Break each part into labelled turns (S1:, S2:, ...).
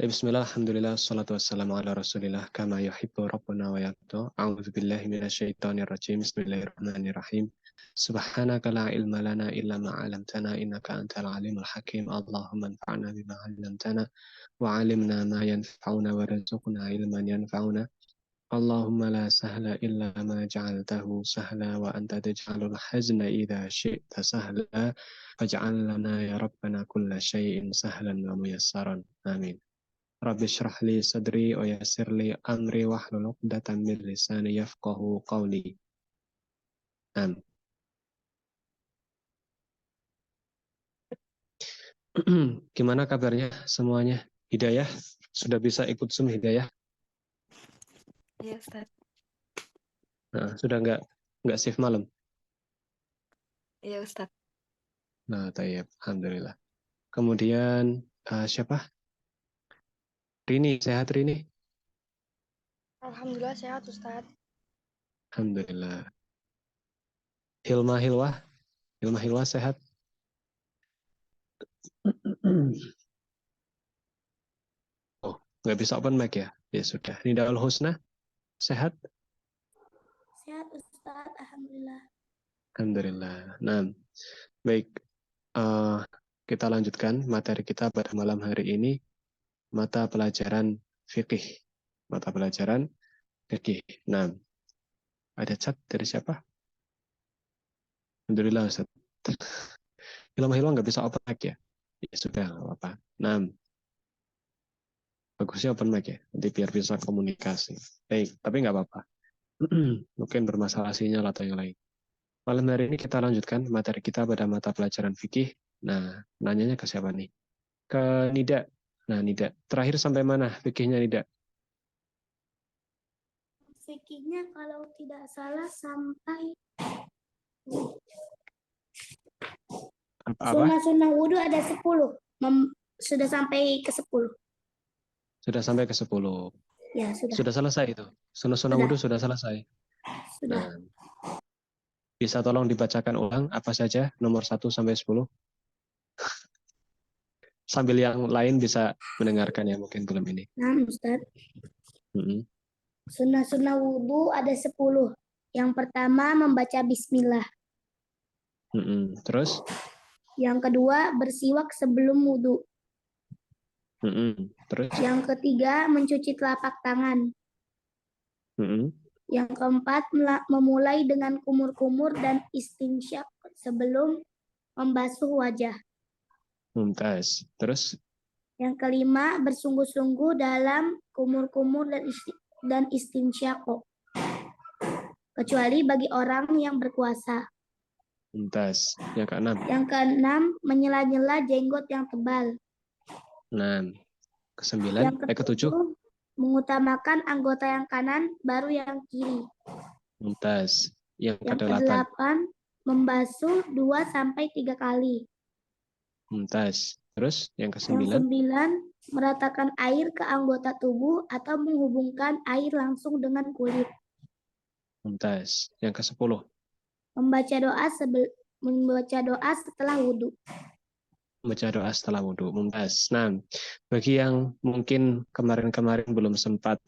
S1: Bismillah, alhamdulillah, salatu wassalamu ala rasulillah, kama yuhibbu rabbuna wa yarda. A'udzu billahi minasyaitonir rajim. Bismillahirrahmanirrahim. Subhanaka la ilma lana illa ma 'allamtana innaka antal alimul hakim. Allahumma anfa'na bima 'allamtana wa 'allimna ma yanfa'una wa rizqna ilman yanfa'una. Allahumma la sahla illa ma ja'altahu sahla wa anta taj'alul hazna idza syi'ta sahla faj'al lana ya rabbana kulla syai'in sahlan wa muyassaran. Amin. Rabbi syrah li sadri wa yassir li amri wahlul 'uqdatam min lisani yafqahu qawli. Amin. Gimana kabarnya semuanya? Hidayah sudah bisa ikut Zoom Hidayah?
S2: Iya, Ustaz.
S1: Nah, sudah nggak shift malam?
S2: Iya, Ustaz.
S1: Nah, tayyib, alhamdulillah. Kemudian siapa? Rini, sehat Rini?
S3: Alhamdulillah sehat Ustaz.
S1: Alhamdulillah. Hilma sehat? Oh, nggak bisa open mic ya? Ya sudah. Nidaul Husna, sehat?
S3: Sehat Ustaz, alhamdulillah.
S1: Alhamdulillah. Nah, baik. Kita lanjutkan materi kita pada malam hari ini, mata pelajaran fikih. Mata pelajaran fikih. Nah, ada chat dari siapa? Alhamdulillah, Ustaz. Hilma nggak bisa open mic ya? Ya sudah, nggak apa-apa. Nah, bagusnya open mic ya, nanti biar bisa komunikasi. Baik, tapi nggak apa-apa. Mungkin bermasalah sinyal atau yang lain. Malam hari ini kita lanjutkan materi kita pada mata pelajaran fikih. Nah, nanyanya ke siapa nih? Ke Nida. Nah, Nida, terakhir sampai mana fikihnya Nida?
S3: Fikihnya kalau tidak salah sampai
S1: Apa?
S3: sunnah wudhu ada 10. Sudah sampai ke 10.
S1: Sudah sampai ke 10.
S3: Ya, sudah.
S1: Sudah selesai itu. Sunnah wudhu sudah selesai.
S3: Sudah.
S1: Nah, bisa tolong dibacakan ulang apa saja nomor 1 sampai 10? Sambil yang lain bisa mendengarkan ya, mungkin belum ini.
S3: Nah, Ustaz. Sunnah wudhu ada 10. Yang pertama membaca bismillah.
S1: Terus?
S3: Yang kedua bersiwak sebelum wudhu.
S1: Terus?
S3: Yang ketiga mencuci telapak tangan. Yang keempat memulai dengan kumur-kumur dan istinsyak sebelum membasuh wajah.
S1: Mumtaz. Terus?
S3: Yang kelima bersungguh-sungguh dalam kumur-kumur dan istinsyak, kecuali bagi orang yang berpuasa.
S1: Mumtaz. Yang keenam?
S3: Yang keenam menyela-nyela jenggot yang tebal.
S1: 6. Ke-9?
S3: Yang
S1: Ke-7?
S3: mengutamakan anggota yang kanan baru yang kiri.
S1: Mumtaz. Yang ke-8?
S3: Membasuh 2-3 kali.
S1: Mumtaz. Terus yang ke-9?
S3: Yang 9 meratakan air ke anggota tubuh atau menghubungkan air langsung dengan kulit.
S1: Mumtaz. Yang ke-10?
S3: Membaca doa setelah wudhu.
S1: Membaca doa setelah wudhu. Mumtaz. Nah, bagi yang mungkin kemarin-kemarin belum sempat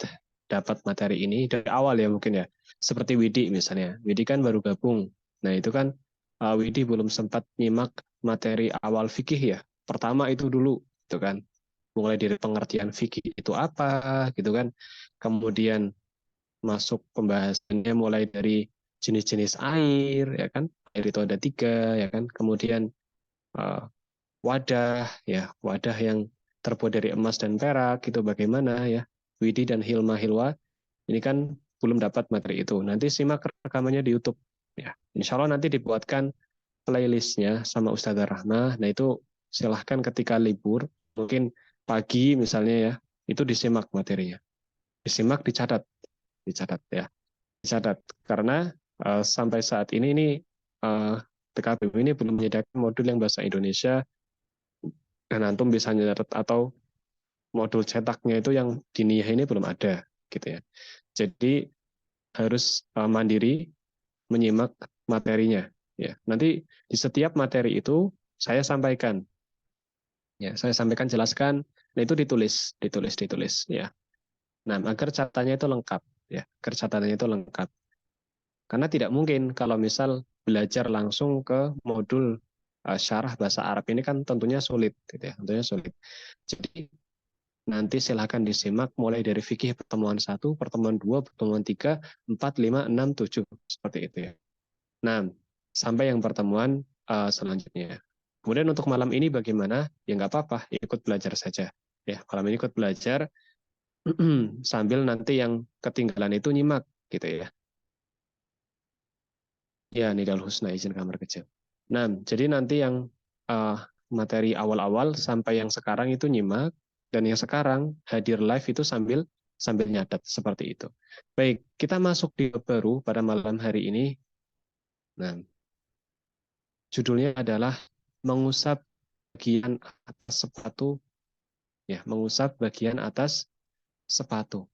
S1: dapat materi ini dari awal ya mungkin ya, seperti Widi misalnya. Widi kan baru gabung. Nah itu kan Widi belum sempat nyimak materi awal fikih ya. Pertama itu dulu, itu kan. Mulai dari pengertian fikih itu apa, gitu kan. Kemudian masuk pembahasannya mulai dari jenis-jenis air, ya kan. Air itu ada 3, ya kan. Kemudian wadah yang terbuat dari emas dan perak itu bagaimana ya. Widi dan Hilma ini kan belum dapat materi itu. Nanti simak rekamannya di YouTube ya. Insya Allah nanti dibuatkan playlistnya sama Ustazah Rahmah. Nah itu silahkan ketika libur mungkin pagi misalnya ya, itu disimak materinya, disimak, dicatat ya, dicatat karena sampai saat ini TKBU ini belum menyediakan modul yang bahasa Indonesia. Dan antum bisa nyatet atau modul cetaknya itu yang diniyah ini belum ada gitu ya. Jadi harus mandiri menyimak materinya ya. Nanti di setiap materi itu saya sampaikan ya, jelaskan Nah, itu ditulis ya. Nah, agar catatannya itu lengkap ya, agar catatannya itu lengkap. Karena tidak mungkin kalau misal belajar langsung ke modul syarah bahasa Arab ini kan tentunya sulit gitu ya, tentunya sulit. Jadi nanti silahkan disimak mulai dari fikih pertemuan 1, pertemuan 2, pertemuan 3, 4, 5, 6, 7 seperti itu ya. Nah, sampai yang pertemuan selanjutnya. Kemudian untuk malam ini bagaimana? Ya nggak apa-apa, ikut belajar saja. Ya, malam ini ikut belajar sambil nanti yang ketinggalan itu nyimak gitu ya. Ya, Nidal Husna izin kamar kecil. Nah, jadi nanti yang materi awal-awal sampai yang sekarang itu nyimak, dan yang sekarang hadir live itu sambil nyatet seperti itu. Baik, kita masuk di bab baru pada malam hari ini. Nah, judulnya adalah mengusap bagian atas sepatu, ya, mengusap bagian atas sepatu.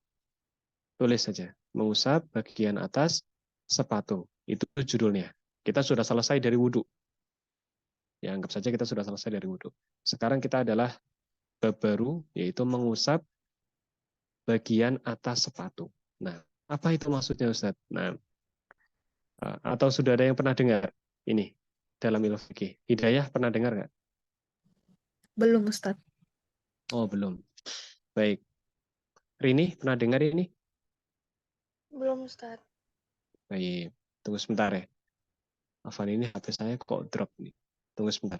S1: Tulis saja, mengusap bagian atas sepatu. Itu judulnya. Kita sudah selesai dari wudhu. Ya, anggap saja kita sudah selesai dari wudhu. Sekarang kita adalah bab baru, yaitu mengusap bagian atas sepatu. Nah, apa itu maksudnya, Ustaz? Nah, atau sudah ada yang pernah dengar ini dalam ilmu fikih? Hidayah pernah dengar nggak?
S2: Belum, Ustadz.
S1: Oh, belum. Baik. Rini, pernah dengar ini?
S2: Belum, Ustadz.
S1: Baik. Tunggu sebentar ya. Afan, ini HP saya kok drop nih. Tunggu sebentar.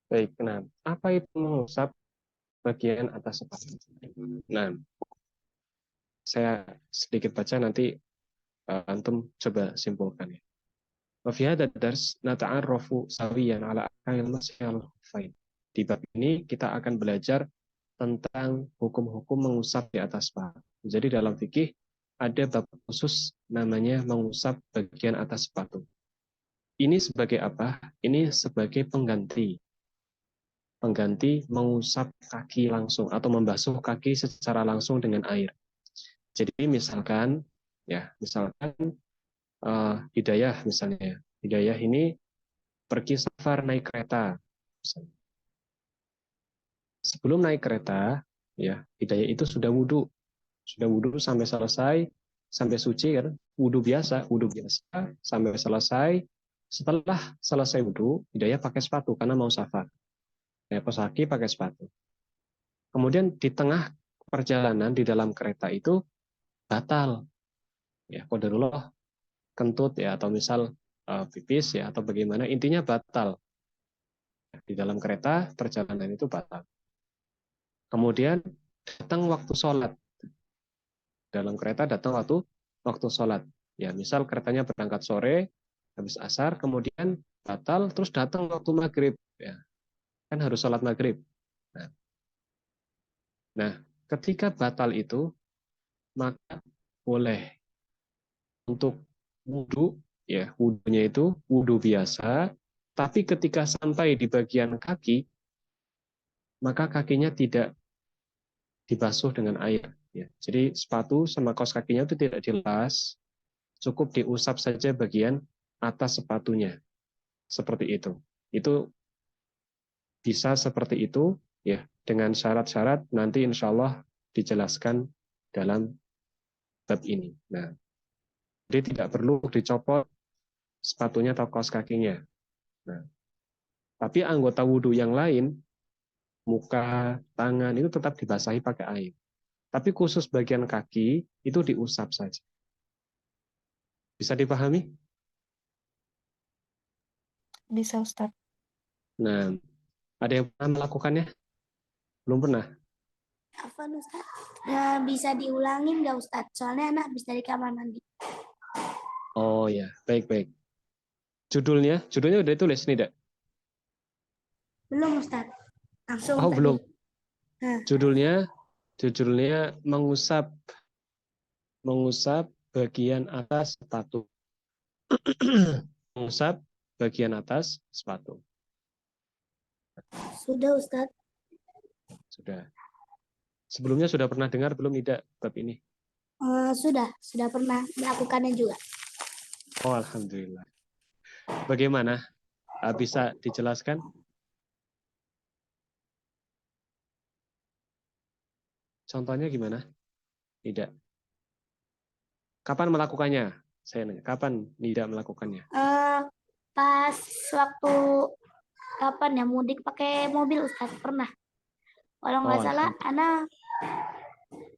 S1: Baik, nah, apa itu mengusap bagian atas sepatu? Nah, saya sedikit baca nanti antum coba simpulkan ya. Wa fi hadzal dars nata'arrafu sawiyan ala ahkamil masih al-khuffain. Di bab ini kita akan belajar tentang hukum-hukum mengusap di atas sepatu. Jadi dalam fikih ada bab khusus namanya mengusap bagian atas sepatu. Ini sebagai apa? Ini sebagai pengganti mengusap kaki langsung atau membasuh kaki secara langsung dengan air. Jadi misalkan Hidayah misalnya. Hidayah ini pergi safar naik kereta. Sebelum naik kereta, ya, Hidayah itu sudah wudhu sampai selesai, sampai suci kan, wudhu biasa sampai selesai. Setelah selesai wudhu, Hidayah pakai sepatu karena mau safar. Ya, kos kaki pakai sepatu. Kemudian di tengah perjalanan di dalam kereta itu batal, ya, qadarullah kentut ya, atau misal pipis ya, atau bagaimana, intinya batal. Di dalam kereta perjalanan itu batal. Kemudian datang waktu sholat. Dalam kereta datang waktu sholat. Ya, misal keretanya berangkat sore, habis asar, kemudian batal, terus datang waktu maghrib. Ya, kan harus sholat maghrib. Nah, ketika batal itu, maka boleh untuk wudhu, ya, wudhunya itu wudhu biasa, tapi ketika sampai di bagian kaki, maka kakinya tidak dibasuh dengan air. Ya. Jadi sepatu sama kaos kakinya itu tidak dilas, cukup diusap saja bagian atas sepatunya. Seperti itu. Itu bisa seperti itu, ya, dengan syarat-syarat nanti insya Allah dijelaskan dalam bab ini. Nah, jadi tidak perlu dicopot sepatunya atau kaos kakinya. Nah, tapi anggota wudhu yang lain, muka, tangan itu tetap dibasahi pakai air. Tapi khusus bagian kaki itu diusap saja. Bisa dipahami?
S2: Bisa, Ustadz.
S1: Nah, ada yang pernah melakukannya? Belum pernah?
S3: Afwan Ustaz. Nah, bisa diulangin nggak Ustaz? Soalnya anak habis dari kamar mandi.
S1: Oh ya, baik-baik. Judulnya udah ditulis nih, Dak?
S3: Belum Ustaz. Langsung
S1: Oh,
S3: tadi.
S1: belum.
S3: Nah.
S1: Judulnya mengusap bagian atas sepatu. Mengusap bagian atas sepatu.
S3: Sudah Ustaz.
S1: Sudah. Sebelumnya sudah pernah dengar belum tidak bab ini?
S3: Sudah pernah melakukannya juga.
S1: Oh, alhamdulillah. Bagaimana? Bisa dijelaskan? Contohnya gimana? Tidak. Kapan melakukannya? Saya nanya, kapan tidak melakukannya?
S3: Pas waktu kapan ya mudik pakai mobil Ustaz pernah. Kalau nggak salah, anak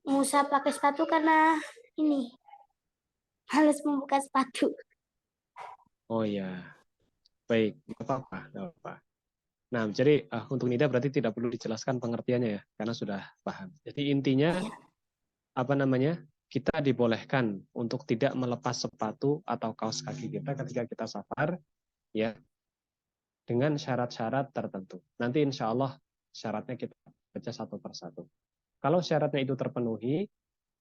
S3: ngusap pakai sepatu karena ini harus membuka sepatu.
S1: Oh ya, baik, nggak apa-apa, nggak apa-apa. Nah, jadi untuk Nida berarti tidak perlu dijelaskan pengertiannya ya, karena sudah paham. Jadi intinya apa namanya? Kita dibolehkan untuk tidak melepas sepatu atau kaos kaki kita ketika kita safar, ya, dengan syarat-syarat tertentu. Nanti insya Allah syaratnya kita baca satu persatu. Kalau syaratnya itu terpenuhi,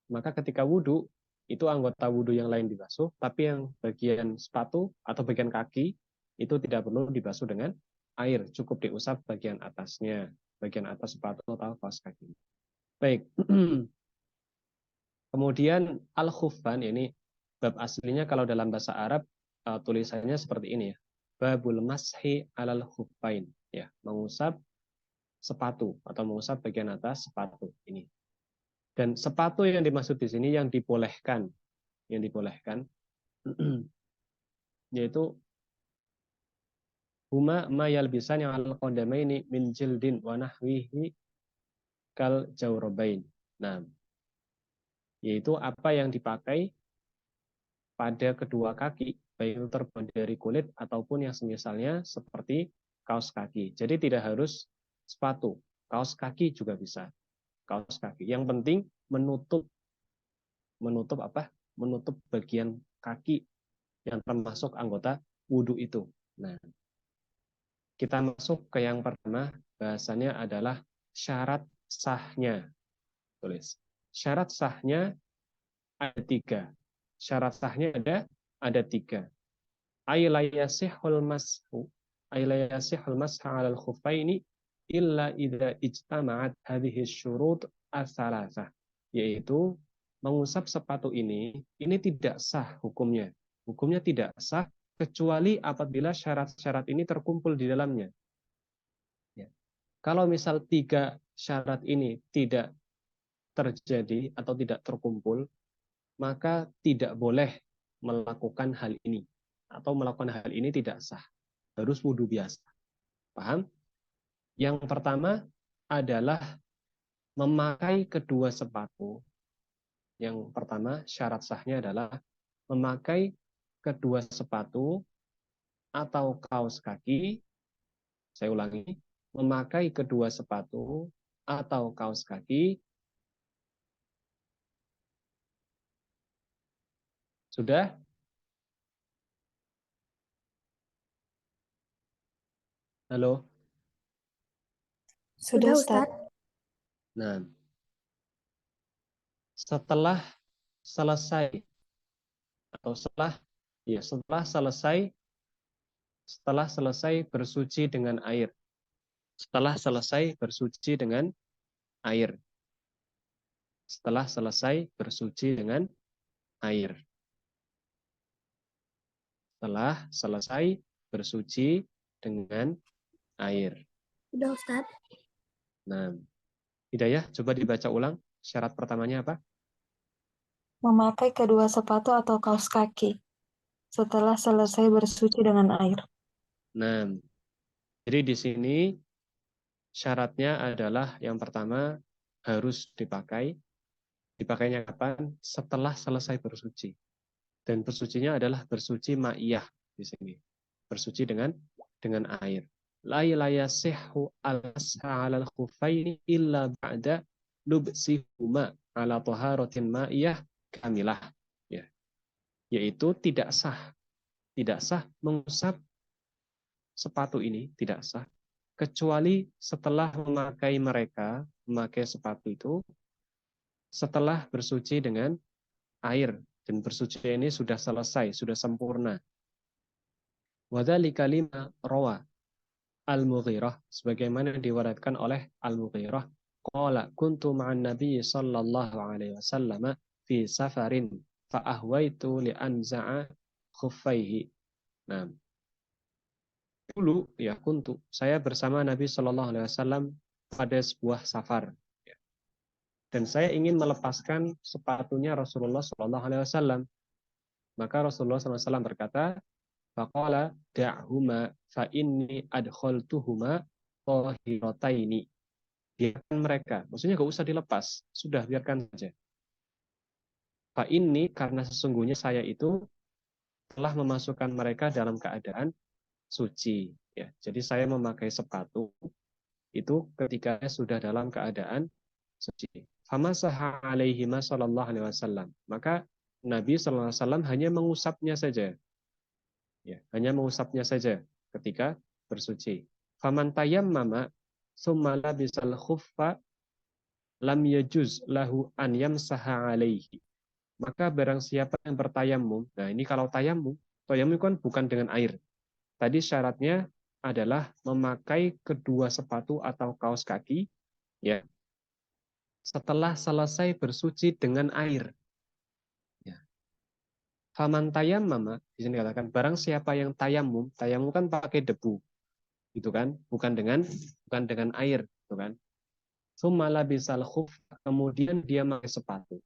S1: maka ketika wudhu, itu anggota wudhu yang lain dibasuh, tapi yang bagian sepatu atau bagian kaki itu tidak perlu dibasuh dengan air, cukup diusap bagian atasnya, bagian atas sepatu atau kaos kaki. Baik. Kemudian al-khuffan, ini bab aslinya kalau dalam bahasa Arab tulisannya seperti ini ya. Babul mashi alal khuffain, ya, mengusap sepatu atau mengusap bagian atas sepatu ini. Dan sepatu yang dimaksud di sini yang dibolehkan yaitu huma ma yalbisan yang al qadamaini min jildin wa nahwihi kal jawrabain. Nah, yaitu apa yang dipakai pada kedua kaki, baik itu terbuat dari kulit ataupun yang semisalnya seperti kaos kaki. Jadi tidak harus sepatu, kaos kaki juga bisa. Kaos kaki. Yang penting menutup apa? Menutup bagian kaki yang termasuk anggota wudhu itu. Nah, kita masuk ke yang pertama, bahasanya adalah syarat sahnya. Tulis. Syarat sahnya ada 3. Syarat sahnya ada 3. Aylayasihul mashu, aylayasihul masha 'alal khuffaini illa idza ijtama'at hadhihi syurut ats-tsalatsah, yaitu mengusap sepatu ini tidak sah hukumnya. Hukumnya tidak sah kecuali apabila syarat-syarat ini terkumpul di dalamnya. Ya. Kalau misal 3 syarat ini tidak terjadi atau tidak terkumpul, maka tidak boleh melakukan hal ini. Atau melakukan hal ini tidak sah. Harus wudhu biasa. Paham? Yang pertama adalah memakai kedua sepatu. Yang pertama syarat sahnya adalah memakai kedua sepatu atau kaos kaki. Saya ulangi, memakai kedua sepatu atau kaos kaki. Sudah? Halo?
S2: Sudah, Ustaz.
S1: Nah, setelah selesai atau setelah selesai bersuci dengan air. Setelah selesai bersuci dengan air. Setelah selesai bersuci dengan air. Setelah selesai bersuci dengan air.
S3: Sudah Ustaz.
S1: Nah, Hidayah, coba dibaca ulang. Syarat pertamanya apa?
S2: Memakai kedua sepatu atau kaos kaki setelah selesai bersuci dengan air.
S1: Nah, jadi di sini syaratnya adalah yang pertama harus dipakai. Dipakainya kapan? Setelah selesai bersuci. Dan bersucinya adalah bersuci ma'iyah di sini. Bersuci dengan air. La yasihhu al-masha 'alal khuffaini illa ba'da lubsihuma ala taharatin ma'iyah kamilah, ya, yaitu tidak sah mengusap sepatu ini, tidak sah kecuali setelah memakai sepatu itu setelah bersuci dengan air, dan bersuci ini sudah selesai, sudah sempurna. Wadzalika lima rawa Al-Mughirah, sebagaimana diwariatkan oleh Al-Mughirah, qala kuntu ma'an nabiy sallallahu alaihi wasallam fi safarin fa ahwaitu li anza'a khuffaihi. Nah, dulu ya saya bersama Nabi sallallahu alaihi wasallam pada sebuah safar, dan saya ingin melepaskan sepatunya Rasulullah sallallahu alaihi wasallam. Maka Rasulullah sallallahu alaihi wasallam berkata, faqala da'huma fa inni adkhaltuhuma tahirataini. Biarkan mereka, maksudnya nggak usah dilepas, sudah biarkan saja. Fa inni, karena sesungguhnya saya itu telah memasukkan mereka dalam keadaan suci, ya. Jadi saya memakai sepatu itu ketika sudah dalam keadaan suci. Famasaha alaihima sallallahu alaihi wasallam. Maka Nabi sallallahu alaihi wasallam hanya mengusapnya saja. Ya, hanya mengusapnya saja ketika bersuci. Faman tayammama tsumma labisal khuffa lam yajuz lahu an yamsaha alaihi. Maka barang siapa yang bertayamum, nah ini kalau tayamum kan bukan dengan air. Tadi syaratnya adalah memakai kedua sepatu atau kaos kaki, ya, setelah selesai bersuci dengan air. Ya. Faman tayammama, di sini katakan barang siapa yang tayamum kan pakai debu, gitu kan, bukan dengan air, gitu kan. Tsumma labisal khuf, kemudian dia pakai sepatu.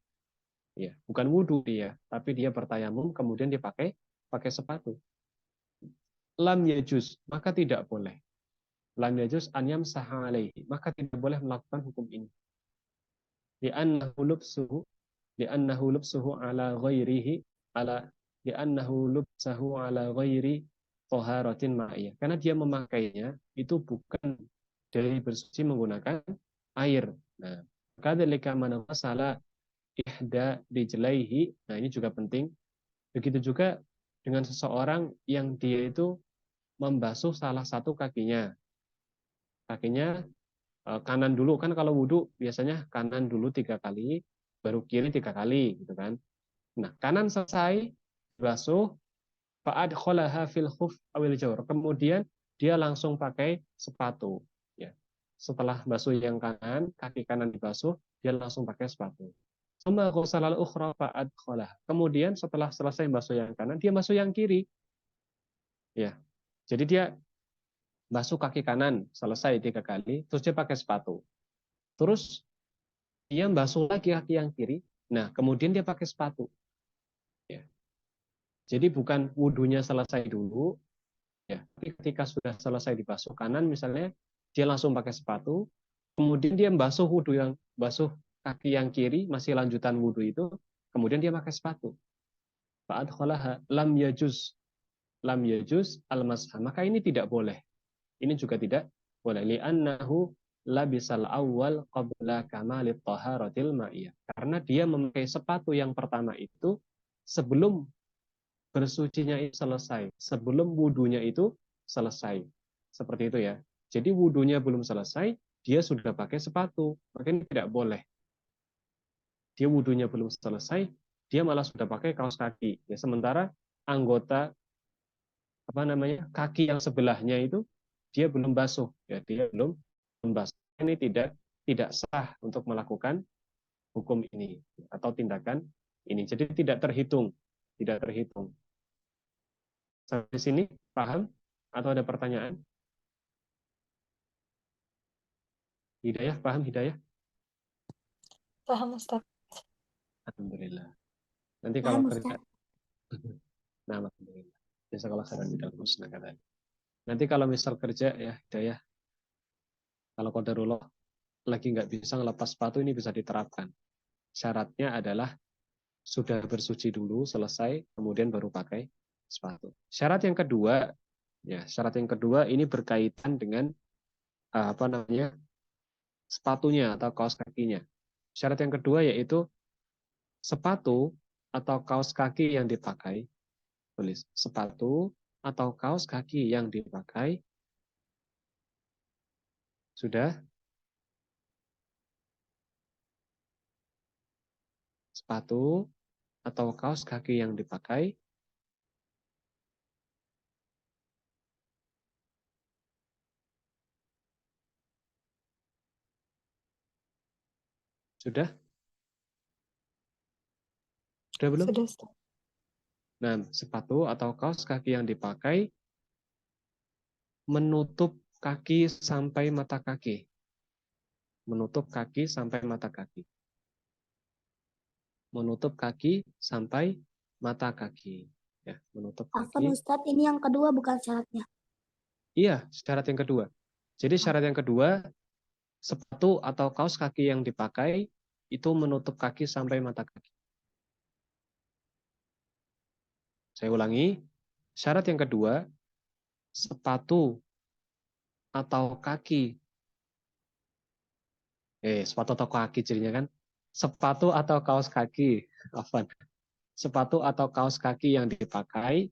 S1: Ya, bukan wudhu dia, tapi dia bertayamum kemudian dia pakai sepatu. Lam yajuz, maka tidak boleh. Lam yajuz an yamsaha alaihi, maka tidak boleh melakukan hukum ini. Li'annahu lubsuhu ala ghairihi li'annahu lubsahu ala ghairi taharatin ma'iyah. Karena dia memakainya itu bukan dari bersuci menggunakan air. Nah, kadzalika man ghasala ihda rijlaihi. Nah, ini juga penting. Begitu juga dengan seseorang yang dia itu membasuh salah satu kakinya. Kakinya kanan dulu, kan kalau wudhu biasanya kanan dulu 3 kali, baru kiri 3 kali, gitu kan. Nah, kanan selesai basuh, fa'adkhalaha fil khuf awil jawr. Kemudian dia langsung pakai sepatu. Ya. Setelah basuh yang kanan, kaki kanan dibasuh, dia langsung pakai sepatu. Kemudian setelah selesai basuh yang kanan, dia basuh yang kiri. Ya. Jadi dia basuh kaki kanan, selesai 3 kali, terus dia pakai sepatu. Terus dia basuh lagi kaki yang kiri, nah kemudian dia pakai sepatu. Ya. Jadi bukan wudhunya selesai dulu, ya. Tapi ketika sudah selesai dibasuh kanan misalnya, dia langsung pakai sepatu, kemudian dia basuh kaki yang kiri, masih lanjutan wudhu itu, kemudian dia pakai sepatu. Fa'adkhalaha lam yajuz al-masha. Maka ini tidak boleh. Ini juga tidak boleh. Li'annahu labisal awwal qabla kamalit taharatil ma'iyah. Karena dia memakai sepatu yang pertama itu sebelum bersucinya itu selesai, sebelum wudhunya itu selesai. Seperti itu ya. Jadi wudhunya belum selesai, dia sudah pakai sepatu. Maka ini tidak boleh. Dia wudhunya belum selesai, dia malah sudah pakai kaos kaki. Ya, sementara anggota kaki yang sebelahnya itu dia belum basuh, ya, dia belum basuh. Ini tidak sah untuk melakukan hukum ini atau tindakan ini. Jadi tidak terhitung. Sampai sini paham atau ada pertanyaan? Hidayah, paham Hidayah?
S2: Paham, Ustaz.
S1: Alhamdulillah. Nanti kalau kerja, nah, alhamdulillah. Jazakallah khairan bidal husna katanya. Nanti kalau misal kerja ya Hidayah, kalau qadarullah lagi nggak bisa ngelepas sepatu, ini bisa diterapkan. Syaratnya adalah sudah bersuci dulu, selesai, kemudian baru pakai sepatu. Syarat yang kedua ini berkaitan dengan sepatunya atau kaos kakinya. Syarat yang kedua yaitu sepatu atau kaos kaki yang dipakai. Tulis sepatu atau kaos kaki yang dipakai. Sudah? Sepatu atau kaos kaki yang dipakai. Sudah? Sudah belum?
S2: Sudah, Ustaz.
S1: Nah, sepatu atau kaos kaki yang dipakai menutup kaki sampai mata kaki. Menutup kaki sampai mata kaki. Menutup kaki sampai mata kaki. Ya, menutup
S3: Afwan
S1: kaki.
S3: Ustadz, ini yang kedua bukan syaratnya.
S1: Iya, syarat yang kedua. Jadi syarat yang kedua, sepatu atau kaos kaki yang dipakai itu menutup kaki sampai mata kaki. Saya ulangi, syarat yang kedua, sepatu atau kaki. Sepatu atau kaki jadinya kan? Sepatu atau kaos kaki. Afwan. Sepatu atau kaos kaki yang dipakai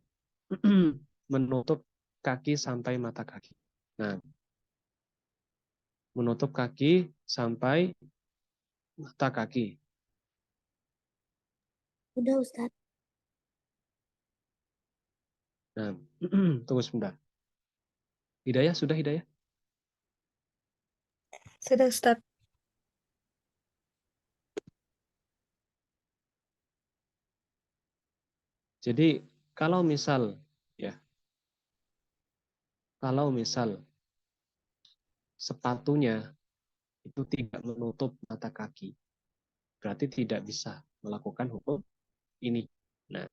S1: menutup kaki sampai mata kaki. Nah, menutup kaki sampai mata kaki.
S3: Udah Ustadz.
S1: Nah, tunggu sebentar. Hidayah, sudah Hidayah?
S2: Sudah, Ustaz.
S1: Jadi kalau misal sepatunya itu tidak menutup mata kaki, berarti tidak bisa melakukan hukum ini. Nah,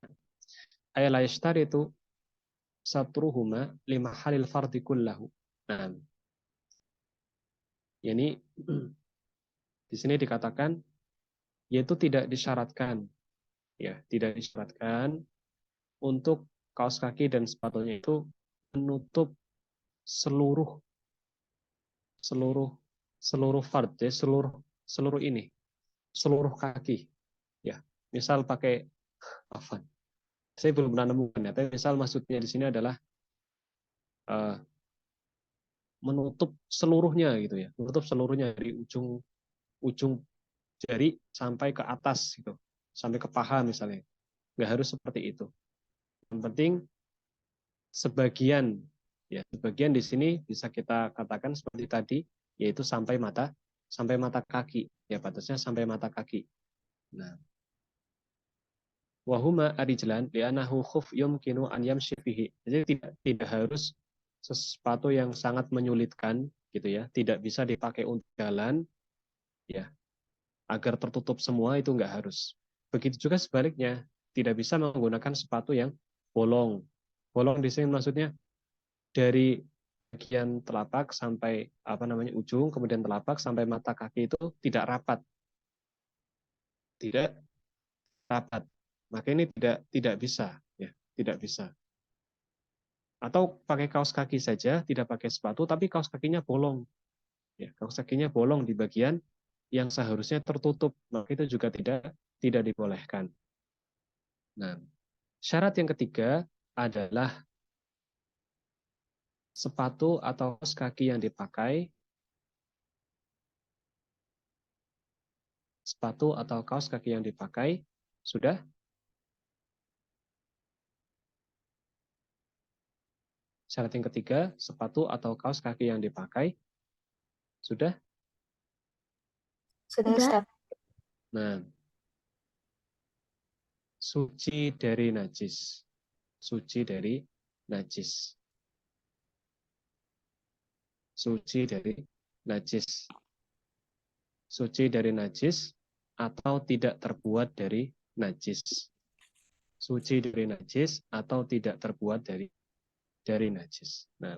S1: ayat yashtari itu satruhuma lima halil fardi kullahu. Nah, ini di sini dikatakan yaitu tidak disyaratkan, ya, tidak disyaratkan untuk kaos kaki dan sepatunya itu menutup seluruh fard, ya, seluruh ini, seluruh kaki, ya. Misal pakai apa? Saya belum pernah nemukan ya, tapi misal maksudnya di sini adalah menutup seluruhnya gitu ya, menutup seluruhnya dari ujung jari sampai ke atas gitu, sampai ke paha misalnya. Nggak harus seperti itu. Yang penting sebagian, ya, sebagian di sini bisa kita katakan seperti tadi, yaitu sampai mata kaki, ya, batasnya sampai mata kaki. Nah, wahuma arijlan li'anahu khuf yumkinu an yamshi fihi. Jadi tidak harus sepatu yang sangat menyulitkan gitu ya, tidak bisa dipakai untuk jalan, ya, agar tertutup semua itu nggak harus. Begitu juga sebaliknya, tidak bisa menggunakan sepatu yang bolong. Bolong di sini maksudnya dari bagian telapak sampai ujung, kemudian telapak sampai mata kaki itu tidak rapat. Tidak rapat. Maka ini tidak bisa, ya, tidak bisa. Atau pakai kaos kaki saja, tidak pakai sepatu, tapi kaos kakinya bolong. Ya, kaos kakinya bolong di bagian yang seharusnya tertutup, maka itu juga tidak dibolehkan. Nah, syarat yang ketiga adalah sepatu atau kaos kaki yang dipakai, sudah. Syarat yang ketiga, sepatu atau kaos kaki yang dipakai, sudah.
S2: Sudah,
S3: Udah.
S2: Ustaz.
S1: Nah, suci dari najis. Suci dari najis. Suci dari najis. Suci dari najis atau tidak terbuat dari najis. Suci dari najis atau tidak terbuat dari najis. Nah,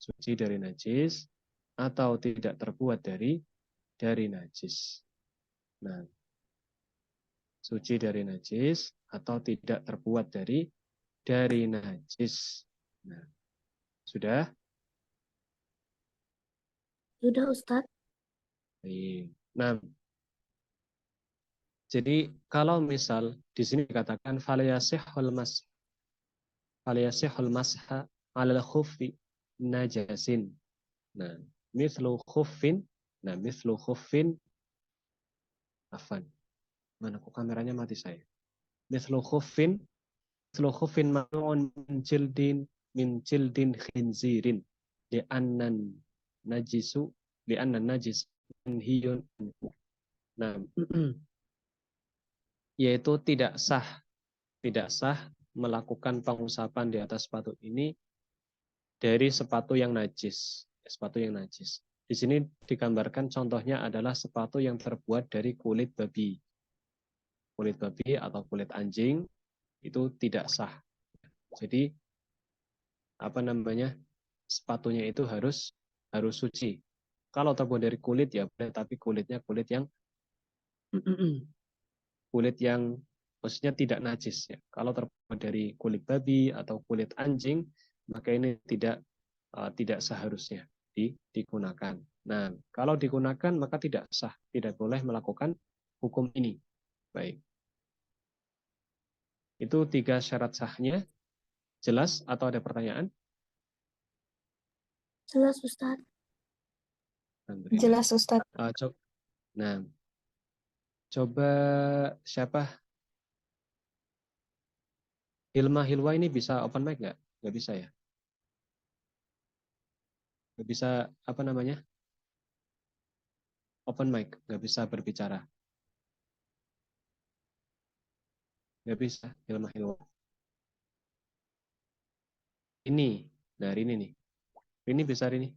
S1: suci dari najis atau tidak terbuat dari najis. Nah, suci dari najis atau tidak terbuat dari najis. Nah, sudah?
S3: Sudah Ustadz.
S1: Baik. Nah, Jadi kalau misal di sini dikatakan falyasihul masha 'alal khuffi najasin. Nah, mithlu khuffin. Nah, mithlu khuffin afan. Mana kok kameranya mati saya? Mithlu khuffin ma'un min jildin khinzirin li'annan najisu li'annan najis manhiyun. Nah, yaitu tidak sah melakukan pengusapan di atas sepatu ini dari sepatu yang najis. Di sini digambarkan contohnya adalah sepatu yang terbuat dari kulit babi. Kulit babi atau kulit anjing itu tidak sah. Jadi apa namanya? Sepatunya itu harus suci. Kalau terbuat dari kulit ya boleh, tapi kulitnya kulit yang maksudnya tidak najis ya. Kalau terbuat dari kulit babi atau kulit anjing, maka ini tidak seharusnya digunakan. Nah, kalau digunakan maka tidak sah, tidak boleh melakukan hukum ini. Baik. Itu 3 syarat sahnya. Jelas atau ada pertanyaan?
S3: Jelas, Ustaz.
S2: Jelas, Ustaz.
S1: Nah, coba siapa? Hilma ini bisa open mic nggak? Nggak bisa ya? Nggak bisa apa namanya? Open mic, nggak bisa berbicara. Nggak bisa, Hilma. Nah Rini nih. Rini bisa Rini?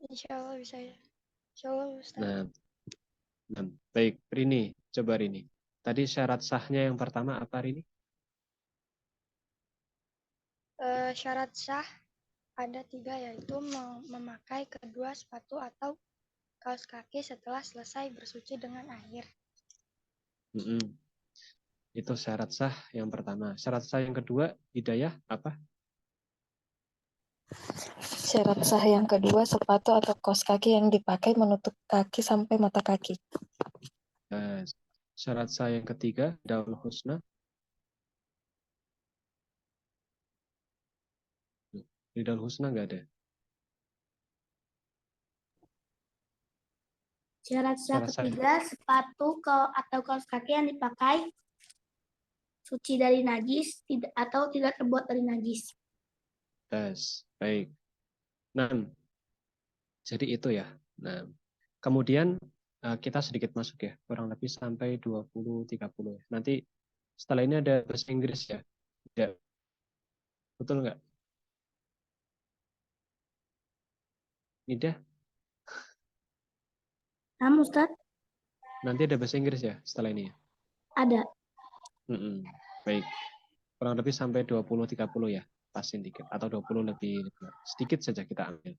S4: Insya Allah bisa ya. Insya Allah Ustaz.
S1: Nah, baik Rini, coba Rini. Tadi syarat sahnya yang pertama apa Rini?
S4: Syarat sah ada 3, yaitu memakai kedua sepatu atau kaos kaki setelah selesai bersuci dengan air.
S1: Itu syarat sah yang pertama. Syarat sah yang kedua, Hidayah, apa?
S2: Syarat sah yang kedua, sepatu atau kaos kaki yang dipakai menutup kaki sampai mata kaki.
S1: Syarat sah yang ketiga, Daul Husna. Di Daul Husna nggak ada.
S3: Syarat sah ketiga, sepatu atau kaos kaki yang dipakai suci dari najis atau tidak terbuat dari najis.
S1: Baik. Nah, jadi itu ya. Nah, kemudian kita sedikit masuk ya, kurang lebih sampai 20-30. Nanti setelah ini ada bahasa Inggris ya. Ya. Betul nggak? Nida?
S3: Nah, Ustaz?
S1: Nanti ada bahasa Inggris ya setelah ini ya?
S3: Ada.
S1: Baik. Kurang lebih sampai 20-30 ya. Pasin dikit. Atau 20 lebih. Sedikit saja kita ambil.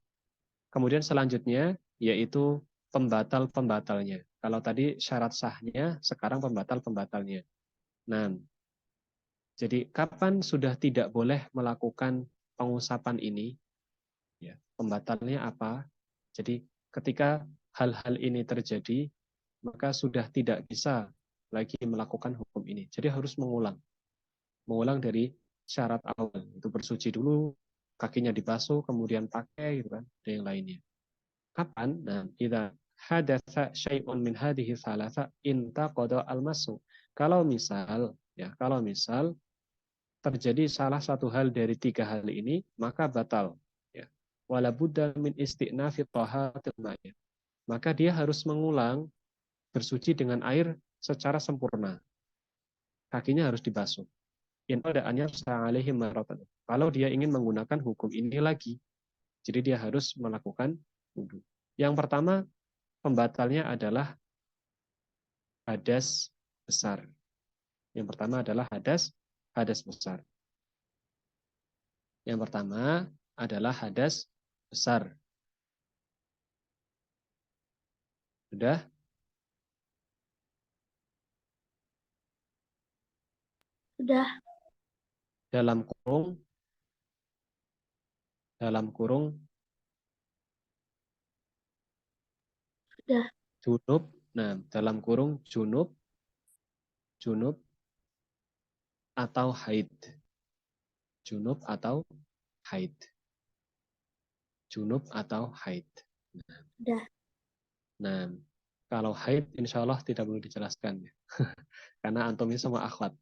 S1: Kemudian selanjutnya yaitu pembatal-pembatalnya. Kalau tadi syarat sahnya, sekarang pembatal-pembatalnya. Nah, jadi kapan sudah tidak boleh melakukan pengusapan ini? Ya, pembatalnya apa? Jadi ketika hal-hal ini terjadi, maka sudah tidak bisa lagi melakukan hukum ini. Jadi harus mengulang dari syarat awal. Itu bersuci dulu, kakinya dibasuh, kemudian pakai, gitu kan, dan yang lainnya. Kapan? Nah, idza hadatsa syai'un min hadhihi thalatha intaqada al-masu. Kalau misal terjadi salah satu hal dari 3 hal ini, maka batal. Ya. Wala budda min isti'nafi tahatil ma'iyah. Maka dia harus mengulang bersuci dengan air secara sempurna. Kakinya harus dibasuh. In ada alaihi maratan. Kalau dia ingin menggunakan hukum ini lagi, jadi dia harus melakukan wudhu. Yang pertama, pembatalnya adalah hadas besar. Yang pertama adalah hadas besar. Yang pertama adalah hadas besar. Sudah?
S3: Sudah.
S1: Dalam kurung
S3: Sudah.
S1: junub Nah, dalam kurung junub atau haid. Junub atau haid. Junub atau haid.
S3: Udah.
S1: Nah, kalau haid insya Allah tidak perlu dijelaskan. Karena antum ini semua akhwat.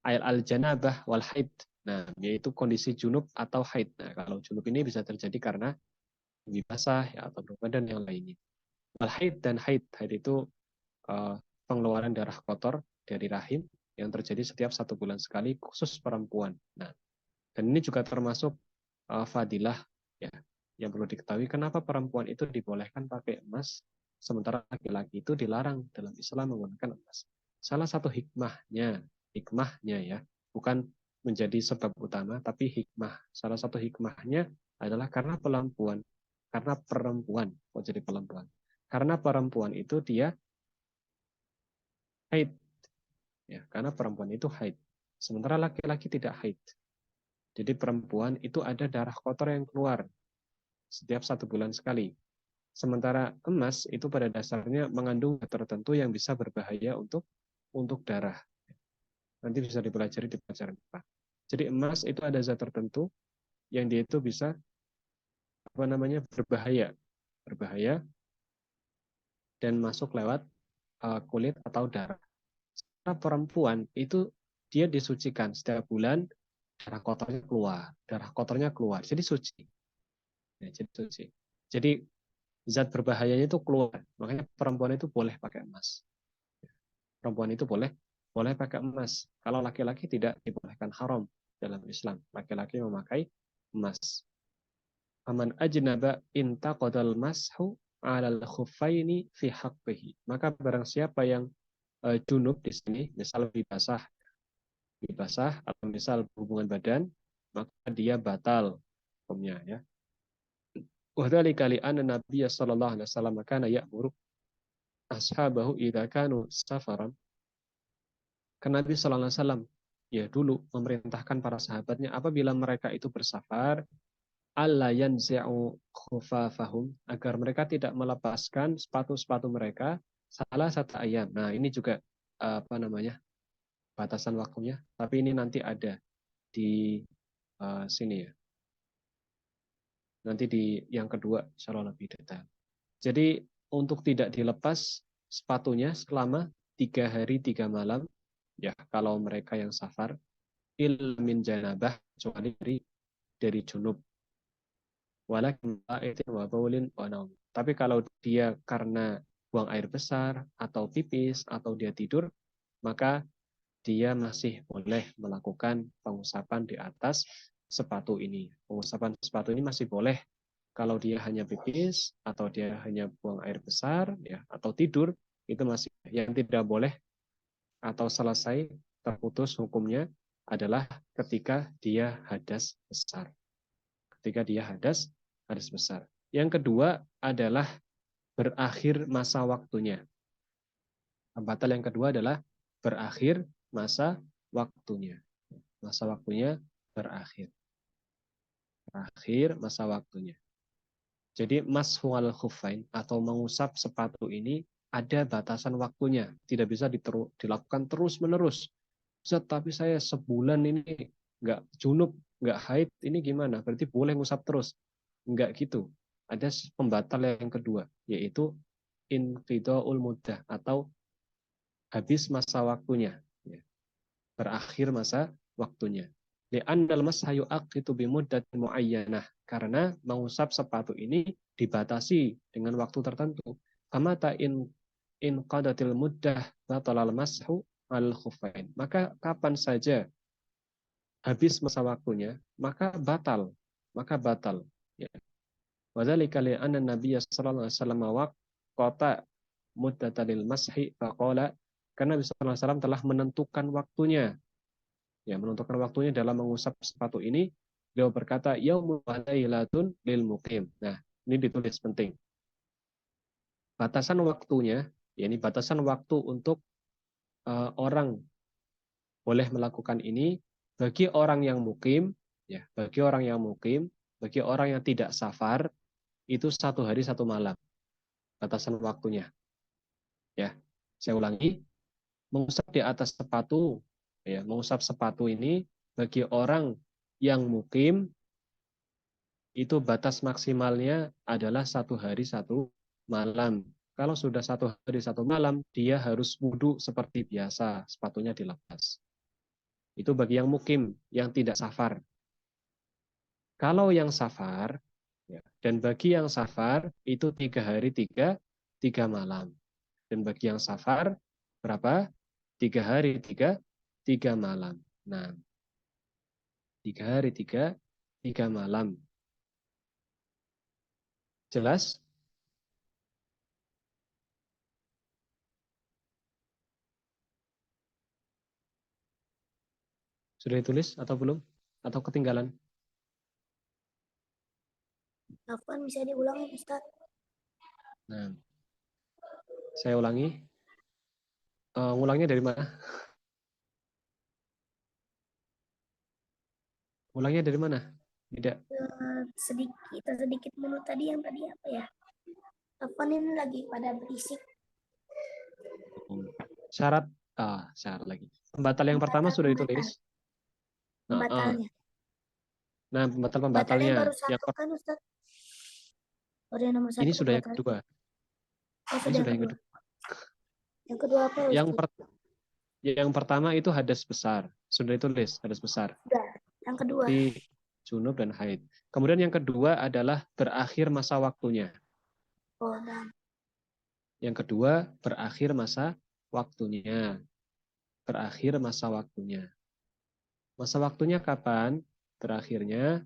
S1: Air al-janabah wal haid. Nah, yaitu kondisi junub atau haid. Nah, kalau junub ini bisa terjadi karena basah ya, atau berbadan yang lainnya. Wal haid dan haid. Haid itu pengeluaran darah kotor dari rahim yang terjadi setiap 1 bulan sekali, khusus perempuan. Nah, dan ini juga termasuk fadilah ya, yang perlu diketahui kenapa perempuan itu dibolehkan pakai emas, sementara laki-laki itu dilarang dalam Islam menggunakan emas. Salah satu hikmahnya ya, bukan menjadi sebab utama, tapi hikmah. Salah satu hikmahnya adalah karena perempuan, kok jadi perempuan? Karena perempuan itu dia haid, ya, karena perempuan itu haid. Sementara laki-laki tidak haid. Jadi perempuan itu ada darah kotor yang keluar setiap 1 bulan sekali. Sementara emas itu pada dasarnya mengandung zat tertentu yang bisa berbahaya untuk darah. Nanti bisa dipelajari di pelajaran depan. Jadi emas itu ada zat tertentu yang dia itu bisa berbahaya dan masuk lewat kulit atau darah. Karena perempuan itu dia disucikan setiap bulan, darah kotornya keluar, jadi suci. Ya, jadi suci. Jadi zat berbahayanya itu keluar, makanya perempuan itu boleh pakai emas. Perempuan itu boleh pakai emas. Kalau laki-laki tidak dibolehkan, haram dalam Islam. Laki-laki memakai emas. Aman ajnaba intaqadal mashu 'alal khuffaini fi haqqihi. Maka barang siapa yang junub di sini, misal lebih basah atau misal hubungan badan, maka dia batal hukumnya ya. Wa dzalika li anna Nabiy sallallahu alaihi wasallam kana ya'muru ashabahu idza kanu safaran. Karena Nabi sallallahu alaihi wasallam ya dulu memerintahkan para sahabatnya apabila mereka itu bersafar, alla yanzi'u khufafahum, agar mereka tidak melepaskan sepatu-sepatu mereka salah satu ayam. Nah, ini juga batasan waktunya, tapi ini nanti ada di sini ya. Nanti di yang kedua insyaallah lebih detail. Jadi untuk tidak dilepas sepatunya selama 3 hari 3 malam ya, kalau mereka yang safar, min janabah, kecuali dari junub. Walakin wa baulin wa naum. Tapi kalau dia karena buang air besar atau pipis atau dia tidur, maka dia masih boleh melakukan pengusapan di atas sepatu ini. Pengusapan sepatu ini masih boleh kalau dia hanya pipis atau dia hanya buang air besar ya, atau tidur, itu masih. Yang tidak boleh atau selesai terputus hukumnya adalah ketika dia hadas besar. Ketika dia hadas besar. Yang kedua adalah berakhir masa waktunya. Batal yang kedua adalah berakhir masa waktunya. Masa waktunya berakhir. Berakhir masa waktunya. Jadi mashual khuffain atau mengusap sepatu ini ada batasan waktunya. Tidak bisa dilakukan terus-menerus. Tapi saya sebulan ini nggak junub, nggak haid, ini gimana? Berarti boleh ngusap terus. Enggak gitu. Ada pembatal yang kedua, yaitu inqida'ul muddah atau habis masa waktunya. Berakhir masa waktunya. Li'annal mashayu aqitu bimuddatin muayyanah. Karena mengusap sepatu ini dibatasi dengan waktu tertentu. Famata in qadatil muddah batalal mashu al khuffain. Maka kapan saja habis masa waktunya, maka batal. Ya. Wadzalika li'anna Nabiy sallallahu alaihi wasallam waqata muddatal mashi faqala, karena Nabi sallallahu alaihi wasallam telah menentukan waktunya. Ya, menentukan waktunya dalam mengusap sepatu ini, beliau berkata yaumul lailatun lil muqim. Nah, ini ditulis penting. Batasan waktunya, yakni batasan waktu untuk orang boleh melakukan ini bagi orang yang mukim, ya, bagi orang yang tidak safar, itu 1 hari 1 malam. Batasan waktunya. Ya, saya ulangi, mengusap di atas sepatu, ya, mengusap sepatu ini bagi orang yang mukim itu batas maksimalnya adalah 1 hari 1 malam. Kalau sudah 1 hari 1 malam, dia harus wudhu seperti biasa, sepatunya dilepas. Itu bagi yang mukim, yang tidak safar. Kalau yang safar, ya, dan bagi yang safar itu 3 hari 3 malam. Dan bagi yang safar berapa? 3 hari 3 malam. Nah, 3 hari 3 malam. Jelas? Sudah ditulis atau belum? Atau ketinggalan?
S3: Afwan bisa diulangi Ustaz?
S1: Nah, saya ulangi. Ngulangnya dari mana? Ulangnya dari mana? Tidak.
S3: Sedikit dulu tadi yang tadi apa ya? Afwan ini lagi pada berisik.
S1: Syarat lagi. Pembatal yang pertama sudah ditulis.
S3: Pembatalnya.
S1: Nah, pembatalnya
S3: baru satu kan Ustaz? Baru yang nomor 1
S1: ini sudah yang
S3: pembatal.
S1: kedua.
S3: Oh,
S1: Ini sudah yang kedua.
S3: Yang kedua apa ya, Ustaz?
S1: Yang pertama itu hadas besar. Sudah ditulis, hadas besar.
S3: Sudah. Yang kedua.
S1: Di junub dan haid. Kemudian yang kedua adalah berakhir masa waktunya.
S3: Oh, dan.
S1: Yang kedua, berakhir masa waktunya. Berakhir masa waktunya. Masa waktunya kapan? Berakhirnya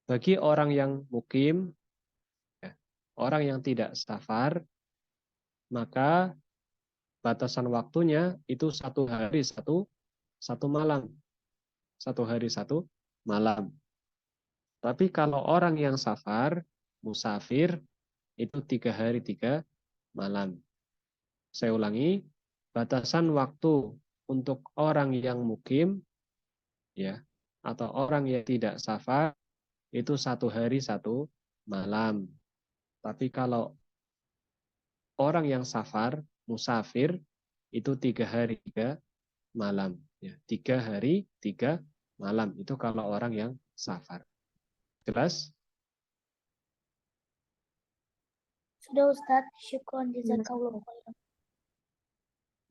S1: bagi orang yang mukim, ya, orang yang tidak safar, maka batasan waktunya itu 1 hari 1 malam. 1 hari 1 malam. Tapi kalau orang yang safar, musafir, itu 3 hari 3 malam. Saya ulangi, batasan waktu untuk orang yang mukim, ya, atau orang yang tidak safar, itu 1 hari 1 malam. Tapi kalau orang yang safar, musafir, itu 3 hari 3 malam. Ya, 3 hari 3 malam. Itu kalau orang yang safar. Jelas?
S3: Sudah Ustaz, syukron jazakallahu khairan.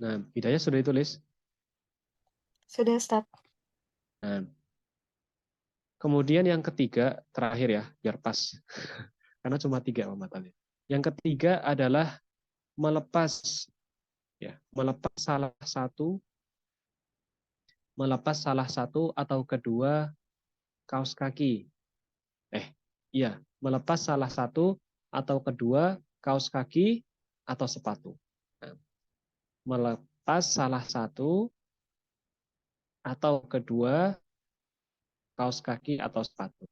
S1: Nah, Hidayah sudah ditulis?
S2: Sudah, Ustaz.
S1: Nah, kemudian yang ketiga, terakhir ya, biar pas. Karena cuma 3 pembatalnya. Yang ketiga adalah melepas salah satu atau kedua kaos kaki. Melepas salah satu atau kedua kaos kaki atau sepatu. Nah, melepas salah satu atau kedua kaos kaki atau sepatu.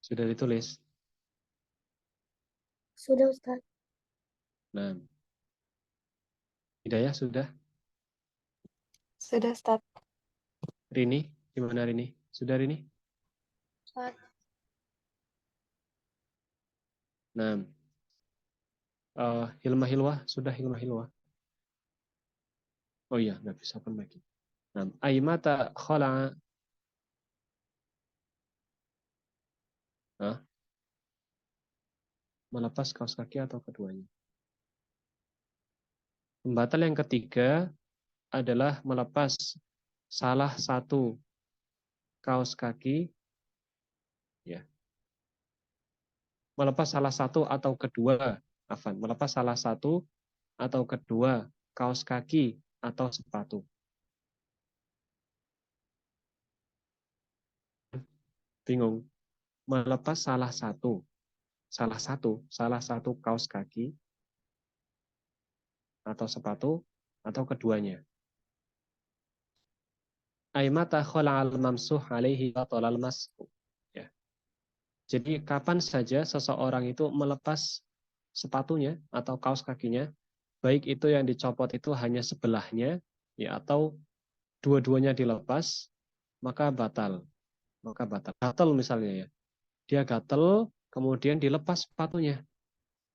S1: Sudah ditulis?
S3: Sudah Ustaz.
S1: Nah, Hidayah sudah?
S2: Sudah, Ustaz.
S1: Rini, gimana Rini? Sudah Rini?
S4: Ustaz.
S1: Nah, Hilma sudah Hilma. Oh iya, nggak bisa pun lagi. Nah, aimata khala. Melepas kaos kaki atau keduanya. Pembatal yang ketiga adalah melepas salah satu kaos kaki, ya. Melepas salah satu atau kedua, melepas salah satu atau kedua kaos kaki atau sepatu. Bingung? Melepas salah satu kaos kaki atau sepatu atau keduanya. Aimata khala'al mamsuh alaihi batalal mashu. Ya. Jadi kapan saja seseorang itu melepas sepatunya atau kaos kakinya, baik itu yang dicopot itu hanya sebelahnya, ya, atau dua-duanya dilepas, maka batal. Maka batal. Gatal misalnya ya. Dia gatal, kemudian dilepas sepatunya.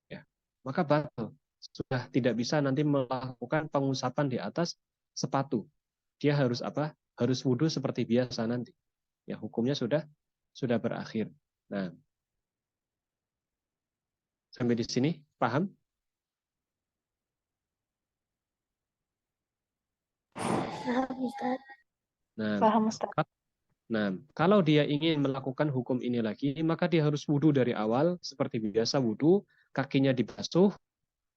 S1: Ya, maka batal. Sudah tidak bisa nanti melakukan pengusapan di atas sepatu. Dia harus apa? Harus wudhu seperti biasa nanti. Ya, hukumnya sudah berakhir. Nah, sampai di sini paham?
S3: Paham, Ustaz.
S1: Nah,
S2: Paham, Ustaz.
S1: kalau dia ingin melakukan hukum ini lagi, maka dia harus wudhu dari awal, seperti biasa wudhu, kakinya dibasuh,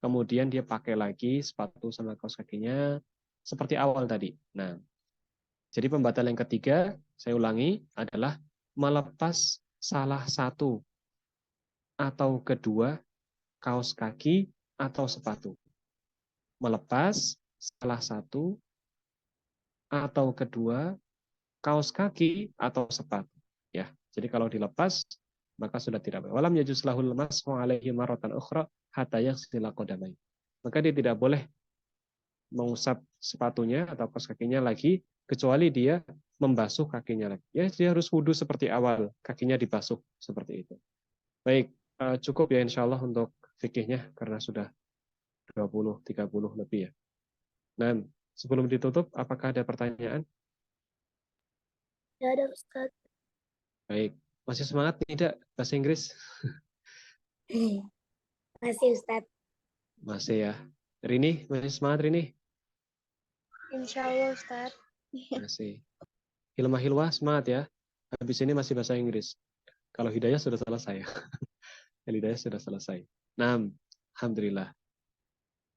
S1: kemudian dia pakai lagi sepatu sama kaos kakinya, seperti awal tadi. Nah, jadi pembatal yang ketiga, saya ulangi, adalah melepas salah satu atau kedua kaos kaki atau sepatu. Melepas salah satu atau kedua kaos kaki atau sepatu. Ya, jadi kalau dilepas maka sudah tidak boleh. Walam yajuz lahul mashu alaihi marratan ukhra hatta yaghsila qadamai. Maka dia tidak boleh mengusap sepatunya atau kaos kakinya lagi kecuali dia membasuh kakinya lagi. Ya, dia harus wudhu seperti awal, kakinya dibasuh seperti itu. Baik, cukup ya insya Allah untuk fikihnya karena sudah 20-30 lebih ya. Nah, sebelum ditutup, apakah ada pertanyaan?
S3: Ya ada Ustaz.
S1: Baik, masih semangat tidak bahasa Inggris?
S3: Masih Ustaz.
S1: Masih ya. Rini, masih semangat Rini?
S4: Insya Allah Ustaz.
S1: Masih. Hilma semangat ya. Habis ini masih bahasa Inggris. Kalau Hidayah sudah selesai. Hidayah sudah selesai. Nah, alhamdulillah.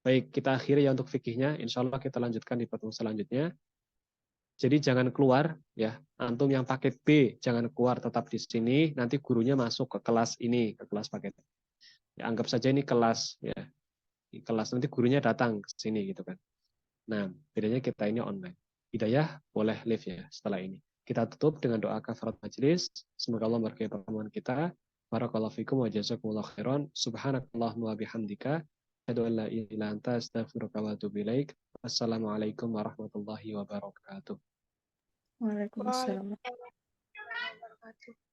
S1: Baik, kita akhiri ya untuk fikihnya. Insya Allah kita lanjutkan di pertemuan selanjutnya. Jadi jangan keluar ya. Antum yang paket B jangan keluar, tetap di sini. Nanti gurunya masuk ke kelas ini, ke kelas paket. Ya, anggap saja ini kelas ya. Di kelas nanti gurunya datang ke sini gitu kan. Nah, bedanya kita ini online. Hidayah boleh live ya setelah ini. Kita tutup dengan doa kafarat majelis. Semoga Allah memberkahi pertemuan kita. Barakallahu fikum wa jazakumullahu khairan. Subhanakallahumma wa bihamdika. Asyhadu an la ilaha illa anta astaghfiruka wa atubu ilaik. Wassalamualaikum warahmatullahi wabarakatuh.
S2: Waalaikumsalam.
S4: Waalaikumsalam warahmatullahi wabarakatuh.